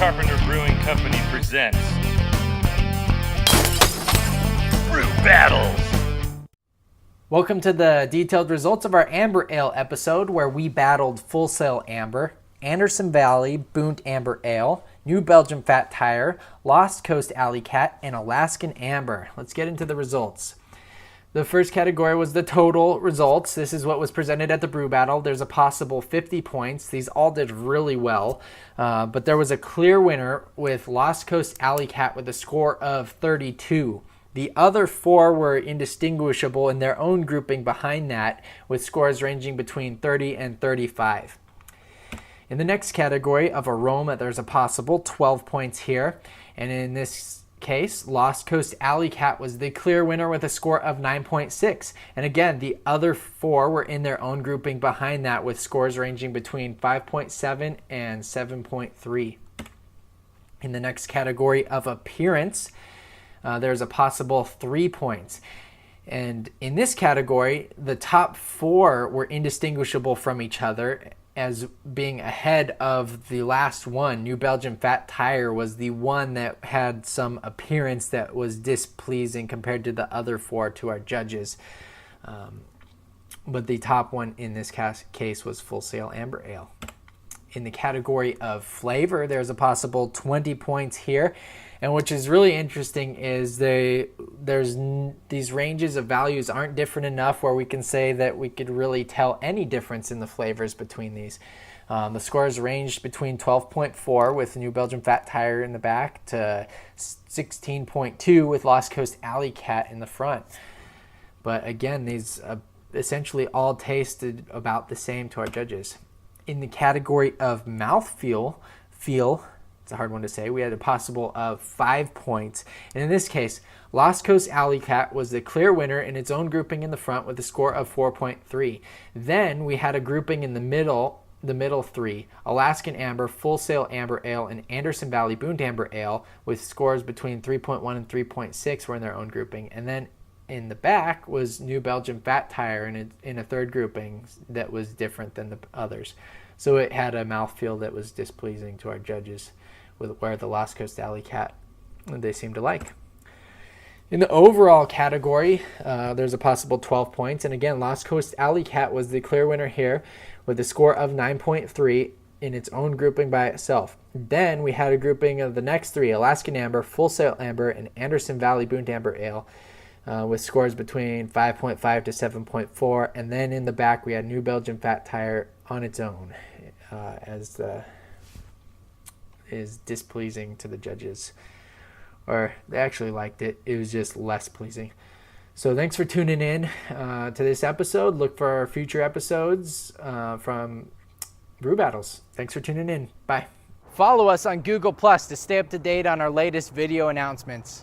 Carpenter Brewing Company presents Brew Battles. Welcome to the detailed results of our Amber Ale episode, where we battled Full Sail Amber, Valley Boont Amber Ale, New Belgium Fat Tire, Coast Alleycat, and Alaskan Amber. Let's get into the results. The first category was the total results. This is what was presented at the Brew Battle. There's a possible 50 points. These all did really well, but there was a clear winner with Coast Alleycat with a score of 32. The other four were indistinguishable in their own grouping behind that, with scores ranging between 30 and 35. In the next category of aroma, there's a possible 12 points here, and in this case, Coast Alleycat was the clear winner with a score of 9.6. And again, the other four were in their own grouping behind that, with scores ranging between 5.7 and 7.3. In the next category of appearance, there's a possible 3 points. And in this category, the top four were indistinguishable from each other, as being ahead of the last one. New Belgium Fat Tire was the one that had some appearance that was displeasing compared to the other four to our judges. But the top one in this case was Full Sail Amber Ale. In the category of flavor, there's a possible 20 points here. And which is really interesting is these ranges of values aren't different enough where we can say that we could really tell any difference in the flavors between these. The scores ranged between 12.4 with New Belgium Fat Tire in the back to 16.2 with Coast Alleycat in the front. But again, these essentially all tasted about the same to our judges. In the category of mouthfeel, it's a hard one to say, we had a possible of 5 points. And in this case, Coast Alleycat was the clear winner in its own grouping in the front with a score of 4.3. Then we had a grouping in the middle three, Alaskan Amber, Full Sail Amber Ale, and Valley Boont Amber Ale, with scores between 3.1 and 3.6 were in their own grouping. And then in the back was New Belgium Fat Tire in a third grouping that was different than the others. So it had a mouthfeel that was displeasing to our judges, where the Coast Alleycat they seemed to like. In the overall category, there's a possible 12 points. And again, Coast Alleycat was the clear winner here with a score of 9.3 in its own grouping by itself. Then we had a grouping of the next three, Alaskan Amber, Full Sail Amber, and Valley Boont Amber Ale, with scores between 5.5 to 7.4. And then in the back, we had New Belgium Fat Tire on its own, is displeasing to the judges, or they actually liked it. It was just less pleasing. So thanks for tuning in to this episode. Look for our future episodes from Brew Battles. Thanks for tuning in. Bye. Follow us on Google Plus to stay up to date on our latest video announcements.